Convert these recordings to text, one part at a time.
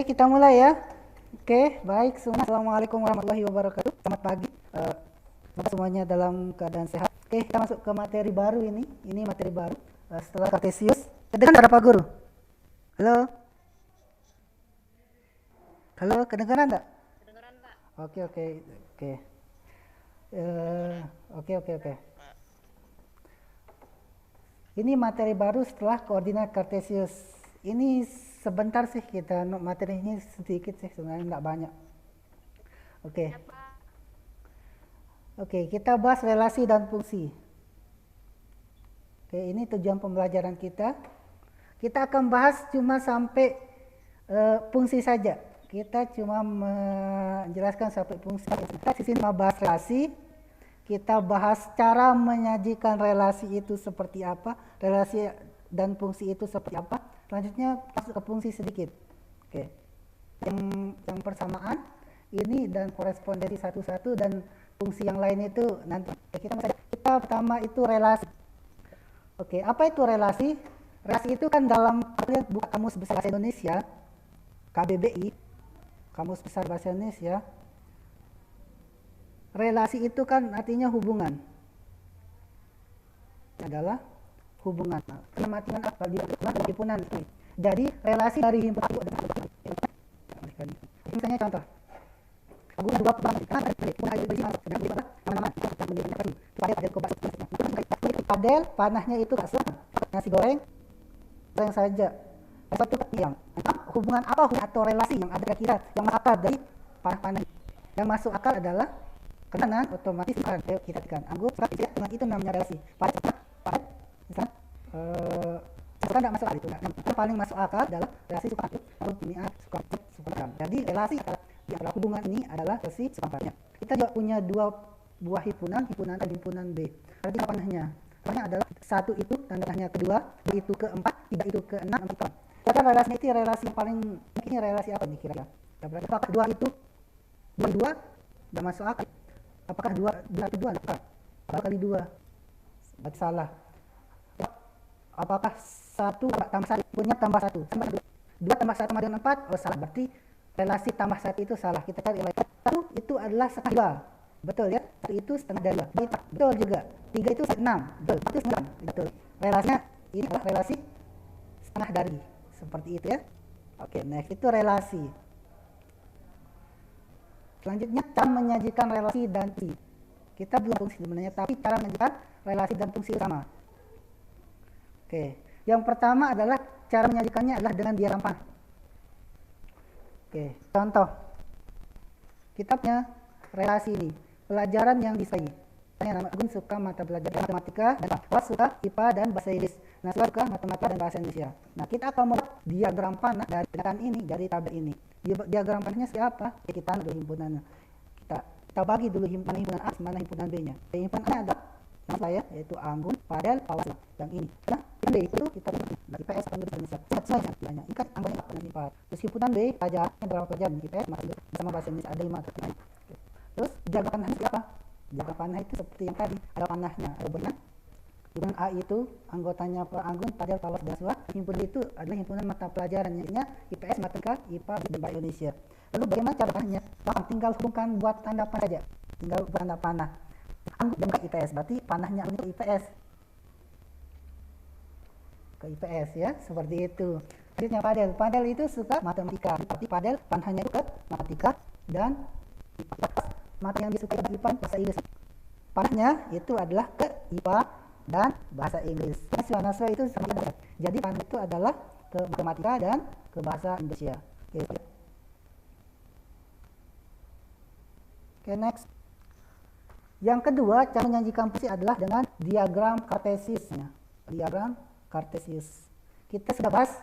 Kita mulai ya. Oke, baik semua. Assalamualaikum warahmatullahi wabarakatuh. Selamat pagi. Semoga semuanya dalam keadaan sehat. Oke, kita masuk ke materi baru ini. Ini materi baru setelah Kartesius. Kedengaran Pak Guru? Halo? Halo, kedengaran enggak? Kedengeran, Pak. Oke, oke. Oke. Eh, oke. Ini materi baru setelah koordinat Kartesius. Ini sebentar sih kita, materinya sedikit sih sebenarnya, nggak banyak. Oke. Ya, Pak. Oke, kita bahas relasi dan fungsi. Oke, ini tujuan pembelajaran kita. Kita akan bahas cuma sampai fungsi saja. Kita cuma menjelaskan sampai fungsi. Kita di sini mau bahas relasi. Kita bahas cara menyajikan relasi itu seperti apa, relasi dan fungsi itu seperti apa. Selanjutnya masuk ke fungsi sedikit. Oke. Yang persamaan ini dan korespondensi satu-satu dan fungsi yang lain itu nanti. Kita pertama itu relasi. Oke, apa itu relasi? Relasi itu kan dalam buku Kamus Besar Bahasa Indonesia, KBBI, Kamus Besar Bahasa Indonesia. Relasi itu kan artinya hubungan. Adalah hubungan. Kematian apa di himpunan. Jadi relasi dari himpunan itu adalah misalnya contoh. Aku dua Padel panahnya itu nasi goreng saja. Satu yang hubungan apa atau relasi yang ada kira yang akar dari panah yang masuk akal adalah karena otomatis kita tekan anggap dengan itu namanya relasi. Pada misalnya suka tidak masuk akal itu. Yang paling masuk akal adalah relasi suka. Jadi relasi adalah hubungan ini adalah relasi suka. Kita juga punya dua buah himpunan A dan himpunan B. Berarti panahnya adalah satu itu tandanya kedua, itu keempat, tiga itu keenam, empat. Kata relasi itu relasi paling mungkin relasi apa nih kira-kira? Apakah dua itu dua tidak masuk akal? Apakah dua kali dua? Berarti salah. Apakah satu tambah satu punya tambah satu sama dua tambah satu sama dengan empat? Oh salah. Berarti relasi tambah satu itu salah. Kita cari satu itu adalah setengah dua. Betul ya? Satu itu setengah dari dua. Betul juga. Tiga itu enam. Betul. Itu sembilan. Betul. Relasinya ini adalah relasi setengah dari. Seperti itu ya. Oke, next itu relasi. Selanjutnya cara menyajikan relasi dan fungsi. Kita belum fungsi sebenarnya, tapi cara menyajikan relasi dan fungsi sama. Oke, yang pertama adalah cara menyajikannya adalah dengan diagram panah. Oke, contoh. Kita punya relasi ini, pelajaran yang disukai. Nama Agun suka mata pelajaran matematika, dan Was suka IPA dan bahasa Inggris. Nah, suka matematika dan bahasa Indonesia. Nah, kita akan membuat diagram panah dari tabel ini. Diagram panahnya siapa? Ya, kita dulu himpunannya. Kita bagi dulu himpunan A mana himpunan B-nya. Himpunan A ada nama saya yaitu Anggun, Padel, Pawas yang ini. Nah, B itu kita IPS Indonesia. Semuanya banyak. Ikat Anggun apa nanti Pak. Terus himpunan B pelajaran berapa pelajaran IPS sama bahasa Indonesia ada 5 atau 5. Terus diagram panah siapa? Diagram panah itu seperti yang tadi, ada panahnya, ada benang. Himpunan A itu anggotanya Pak Anggun, Padel, Pawas, dan Swa. Himpunan itu adalah himpunan mata pelajaran yang IPS, Matematika, IPA, dan Bahasa Indonesia. Lalu bagaimana caranya? Tinggal hubungkan buat tanda panah saja. Tinggal buat tanda panah. Anggun dan IPS, berarti panahnya untuk IPS. Ke IPS ya, seperti itu. Selanjutnya Padel. Padel itu suka matematika. Tapi Padel panahnya itu ke matematika dan mata yang disukai IPA bahasa Inggris. Panahnya itu adalah ke IPA dan bahasa Inggris. Naswa itu sama. Jadi panah itu adalah ke matematika dan ke bahasa Indonesia. Oke, next. Yang kedua, cara menyajikan fungsi adalah dengan diagram Kartesiusnya. Diagram Kartesius. Kita sudah bahas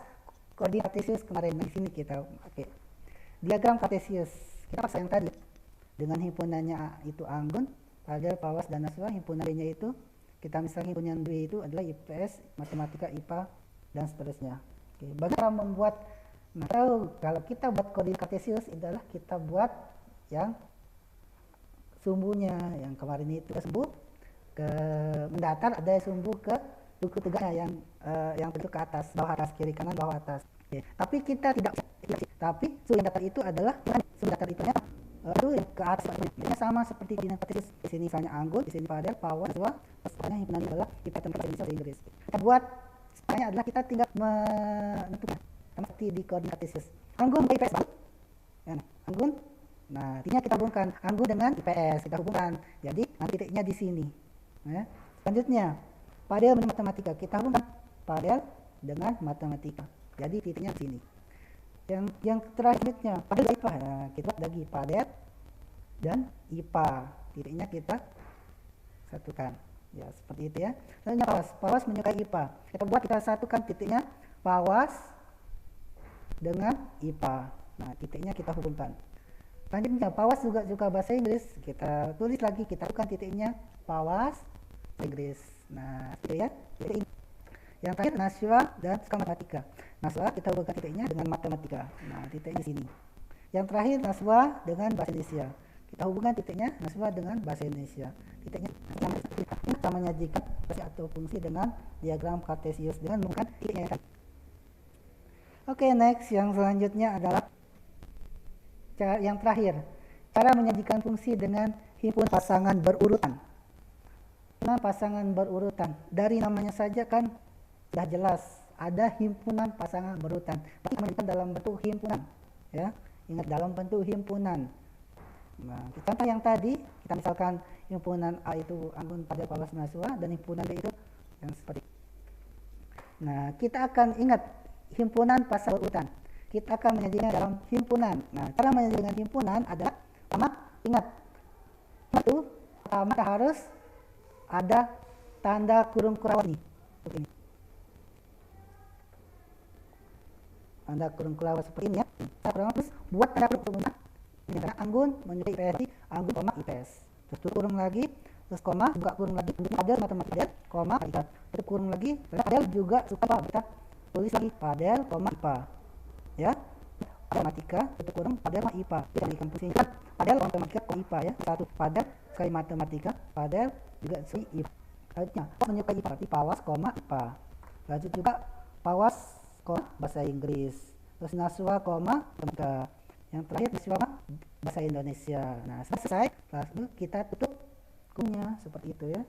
koordinat Kartesius kemarin di sini kita. Oke. Diagram Kartesius. Kita bahas yang tadi. Dengan himpunannya itu Anggun, Padel, Pawas, dan Naswa. Himpunan B-nya itu kita misalnya himpunan B itu adalah IPS, Matematika, IPA, dan seterusnya. Oke. Bagaimana membuat? Nah, kalau kita buat koordinat Kartesius adalah kita buat yang sumbunya yang kemarin itu sumbu ke mendatar, ada sumbu ke buku tegaknya yang bentuk ke atas, bawah atas, kiri kanan bawah atas. Oke. Tapi kita tidak Tapi suhu yang datar itu adalah suhu datar itu yang ke atas. Ini sama seperti di Kartesius. Di sini misalnya anggun, di sini Padel, Pawas, Naswa. Pokoknya himpunan ini adalah IPA tempat bahasa Inggris. Kita buat sebenarnya adalah kita tinggal menentukan seperti di koordinat Kartesius. Anggun ke IPS baru. Anggun. Nah, titiknya kita hubungkan anggun dengan IPS, kita hubungkan. Jadi nanti titiknya di sini. Ya. Selanjutnya, Padel dengan matematika, kita hubungkan Padel dengan matematika. Jadi titiknya di sini. Yang terakhirnya Padel IPA. Nah, kita lagi Padel dan IPA. Titiknya kita satukan. Ya, seperti itu ya. Selanjutnya Pawas menyukai IPA. Kita satukan titiknya Pawas dengan IPA. Nah, titiknya kita hubungkan. Selanjutnya Pawas juga suka bahasa Inggris. Kita tulis lagi, kita bukan titiknya Pawas Inggris. Nah, itu ya. Titik ini. Yang terakhir Naswa dan suka matematika. Naswa kita hubungkan titiknya dengan matematika. Nah, titiknya di sini. Yang terakhir Naswa dengan bahasa Indonesia. Kita hubungkan titiknya Naswa dengan bahasa Indonesia. Titiknya kita menyajikan fungsi atau fungsi dengan diagram Kartesius dengan menggunakan titiknya. Oke, next yang selanjutnya adalah yang terakhir, cara menyajikan fungsi dengan himpunan pasangan berurutan. Nah, pasangan berurutan, dari namanya saja kan sudah jelas ada himpunan pasangan berurutan. Berarti menunjukkan dalam bentuk himpunan, ya. Ingat, dalam bentuk himpunan. Nah, contoh yang tadi kita misalkan himpunan A itu Anggun, Padel, Pawas, Naswa, dan himpunan B itu yang seperti. Nah, kita akan ingat himpunan pasangan berurutan. Kita akan menyajikan dalam himpunan. Nah, cara menyajikan dengan himpunan adalah pertama, ingat itu pertama harus ada tanda kurung kurawat ini. Begini. Tanda kurung kurawat seperti ini ya. Terus buat tanda kurung ini karena Anggun menyukai IPS, Anggun koma IPS. Terus kurung lagi, terus koma, buka kurung lagi untuk Padel matematika, koma IPA. Terus kurung lagi, karena Padel juga suka apa? Kita tulis lagi Padel koma IPA. Ya, matematika itu kurang Padel sama IPA. Kita berikan fungsinya Padel matematika ke IPA ya. Satu Padel sekali matematika, Padel juga sekali IPA. Selanjutnya menyukai IPA, berarti Pawas koma IPA. Lanjut juga Pawas koma bahasa Inggris. Terus Naswa koma matematika. Yang terakhir Naswa bahasa Indonesia. Nah, selesai. Lalu kita tutup kumnya seperti itu ya.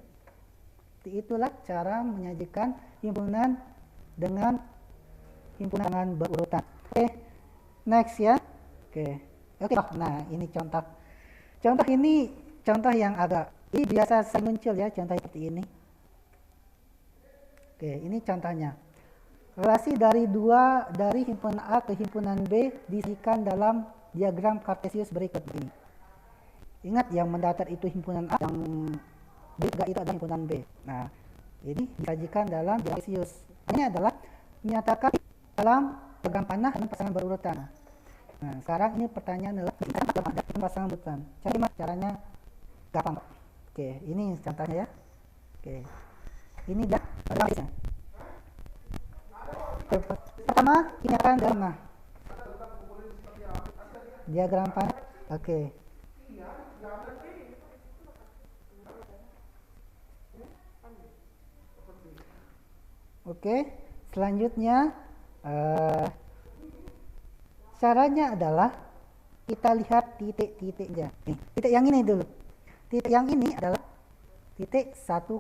Itulah cara menyajikan himpunan dengan himpunan berurutan. Oke, next ya. Oke. Nah ini contoh. Contoh yang agak ini biasa sering muncul ya, contoh seperti ini. Oke, ini contohnya. Relasi dari himpunan A ke himpunan B diisikan dalam diagram Kartesius berikut ini. Ingat, yang mendatar itu himpunan A, yang B itu adalah himpunan B. Nah, ini disajikan dalam Kartesius. Ini adalah menyatakan dalam diagram panah dan pasangan berurutan. Nah, sekarang ini pertanyaan adalah pasangan berurutan. Caranya gampang. Oke, ini contohnya ya. Oke. Ini dah analisnya. Pertama, ini akan dalam diagram panah. Oke. Oke, selanjutnya caranya adalah kita lihat titik-titiknya. Titik yang ini dulu. Titik yang ini adalah titik 1,1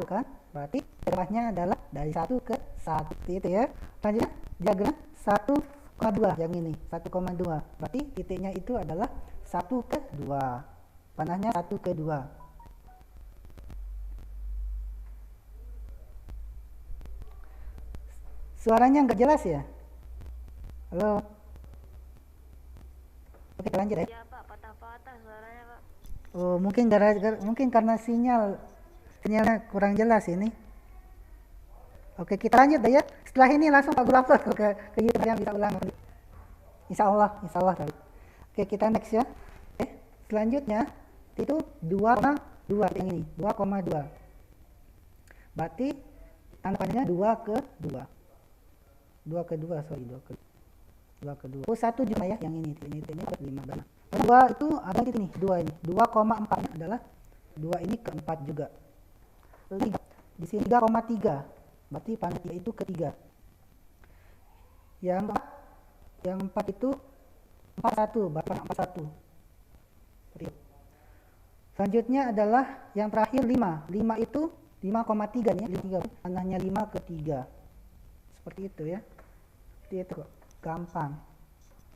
kan? Berarti bawahnya adalah dari 1 ke 1 itu ya. Selanjutnya diagram 1,2 yang ini 1,2. Berarti titiknya itu adalah 1 ke 2. Panahnya 1 ke 2. Suaranya nggak jelas ya? Halo? Oke, lanjut ya. Iya Pak, patah-patah suaranya Pak. Oh, mungkin karena sinyalnya kurang jelas ini. Oke, kita lanjut ya. Setelah ini langsung Pak Guru upload ke YouTube yang bisa ulang. Insya Allah. Oke, kita next ya. Oke, selanjutnya itu 2,2 yang ini, 2,2. Berarti tanda 2 ke 2. 2 ke 2, sorry, 2 ke 2. Oh, 1 juga ya yang ini 15. 2 itu ada titik nih, 2 ini. 2,4 adalah 2 ini ke 4 juga. Lalu di sini 3,3. Berarti panah itu ke 3. Yang Yang 4 itu 41, berapa 41. Selanjutnya adalah yang terakhir 5. 5 itu 5,3 nih, 3 tanahnya 5 ke 3. Seperti itu ya. Seperti itu kok. Gampang.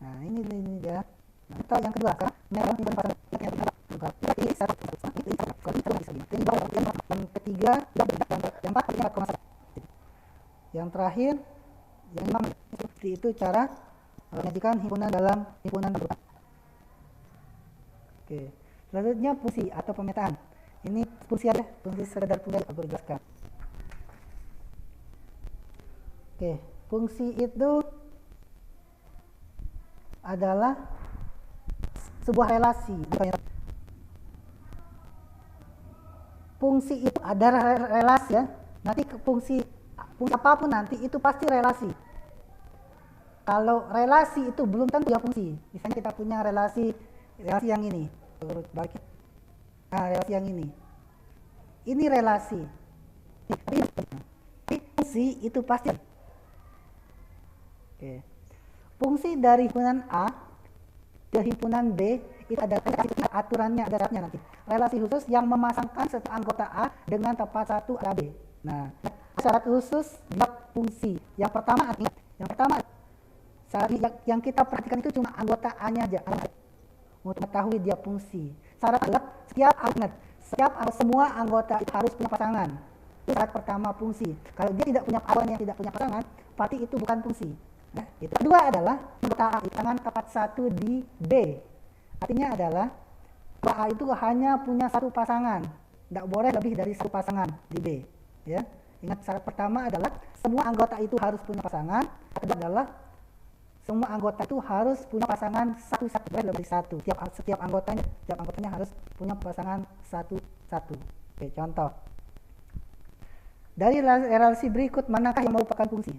Nah, ini dia. Nah, kita yang kedua kan merah ini pasang yang ketiga yang 4 4,1. Yang terakhir yang 6. Seperti itu cara menyajikan himpunan dalam himpunan berupa. Oke. Selanjutnya fungsi atau pemetaan. Ini fungsi aja, fungsi sekedar fungsi aku jelaskan. Oke, fungsi itu adalah sebuah relasi. Fungsi itu ada relasi ya. Nanti fungsi apapun nanti itu pasti relasi. Kalau relasi itu belum tentu ya fungsi. Misalnya kita punya relasi yang ini. Nah, relasi yang ini. Ini relasi. Fungsi itu pasti. Oke. Fungsi dari himpunan A ke himpunan B itu ada aturannya, ada syaratnya nanti. Relasi khusus yang memasangkan satu anggota A dengan tempat satu A B. Nah, syarat khusus dia fungsi. Yang pertama yang kita perhatikan itu cuma anggota A-nya aja. Untuk mengetahui dia fungsi. Syarat adalah semua anggota itu harus punya pasangan. Itu syarat pertama fungsi. Kalau dia tidak punya kawan yang tidak punya pasangan, berarti itu bukan fungsi. Nah, itu. Kedua adalah anggota A pasangan tepat satu di B. Artinya adalah A itu hanya punya satu pasangan. Tidak boleh lebih dari satu pasangan di B. Ya. Ingat syarat pertama adalah semua anggota itu harus punya pasangan. Kedua adalah semua anggota itu harus punya pasangan satu-satu, lebih dari satu. Setiap anggotanya harus punya pasangan satu-satu. Oke, contoh. Dari relasi berikut manakah yang merupakan fungsi?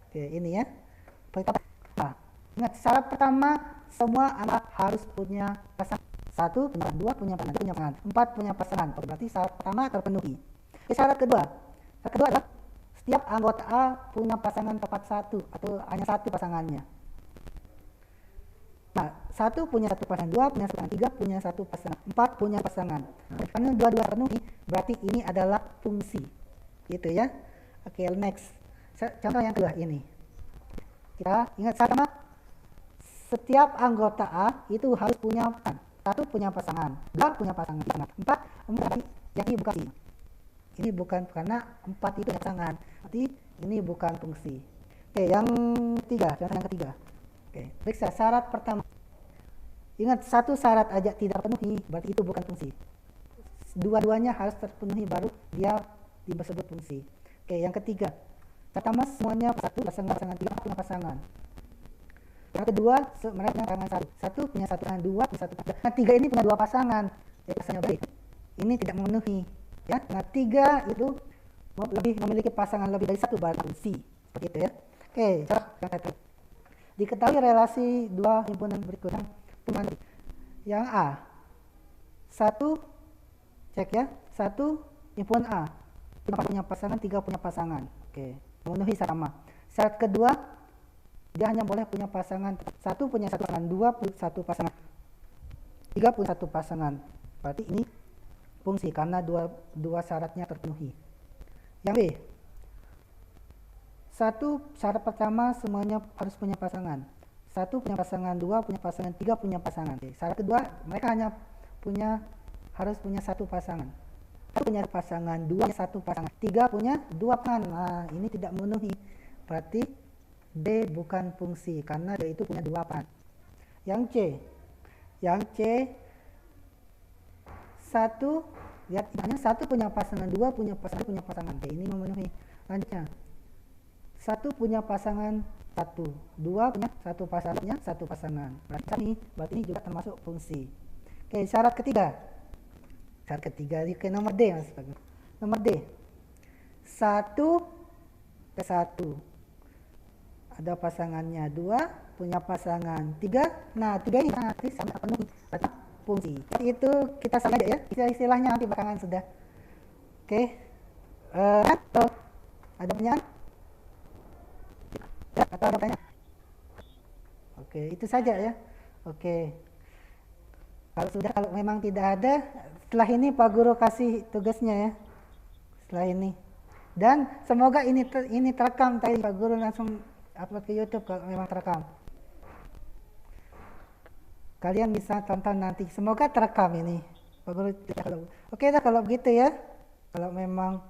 Oke, ini ya. Nah, ingat syarat pertama semua anak harus punya pasangan. 1 punya 2 punya pasangan, 4 punya pasangan. Berarti syarat pertama terpenuhi. Syarat kedua adalah setiap anggota A punya pasangan tepat satu atau hanya satu pasangannya. Nah, 1 punya satu pasangan, 2 punya satu pasangan, 3 punya satu pasangan, 4 punya pasangan. Karena dua-dua terpenuhi, berarti ini adalah fungsi. Gitu ya. Oke, next. Contoh yang kedua ini. Kita ingat sama, setiap anggota A itu harus punya pasangan. 1 punya pasangan, 2 punya pasangan, 4 yang ini bukan. Ini bukan karena 4 itu pasangan. Berarti ini bukan fungsi. Oke, yang ketiga, contoh yang ketiga. Oke, periksa syarat pertama. Ingat, satu syarat aja tidak terpenuhi, berarti itu bukan fungsi. Dua-duanya harus terpenuhi baru dia disebut fungsi. Oke, yang ketiga. Pertama semuanya satu pasangan, 3 punya pasangan. Yang kedua, mereka punya pasangan satu punya satu pasangan, 2 punya satu pasangan. Nah, 3 ini punya 2 pasangan. Jadi pasangan baik. Ini tidak memenuhi. Ya, nah 3 itu memiliki pasangan lebih dari 1 baru fungsi. Seperti itu ya. Oke, contoh yang satu. Diketahui relasi 2 himpunan berikutnya. Yang A. 1 cek ya. 1 himpunan A. 5 punya pasangan, 3 punya pasangan. Oke, memenuhi sama. Syarat kedua, dia hanya boleh punya pasangan. 1 punya satu pasangan, 2 punya satu pasangan, 3 punya satu pasangan. Berarti ini fungsi karena dua syaratnya terpenuhi. Yang B. 1 syarat pertama semuanya harus punya pasangan. 1 punya pasangan, 2 punya pasangan, 3 punya pasangan. Syarat kedua, mereka hanya harus punya satu pasangan. 1 punya pasangan, 2 punya satu pasangan, 3 punya 2 pasangan. Nah, ini tidak memenuhi. Berarti D bukan fungsi karena D itu punya 2 pasangan. Yang C 1 lihat hanya 1 punya pasangan, 2 punya pasangan. D ini memenuhi. Lanjutnya 1 punya pasangan 1, 2 punya satu pasangan. Berarti ini juga termasuk fungsi. Oke, syarat ketiga ke nomor D, Mas. Nomor D. 1 ke 1. Ada pasangannya 2, punya pasangan 3. Nah, 3 ini sama penuhi. Berarti fungsi. Jadi itu kita sama aja ya. Istilahnya nanti belakangan sudah. Oke. Ada pertanyaan? Atau ada pertanyaan? Oke, itu saja ya. Oke. Kalau memang tidak ada, setelah ini Pak Guru kasih tugasnya ya. Setelah ini. Dan semoga ini terekam tadi, Pak Guru langsung upload ke YouTube kalau memang terekam. Kalian bisa tonton nanti. Semoga terekam ini. Pak Guru. Oke dah kalau begitu ya. Kalau memang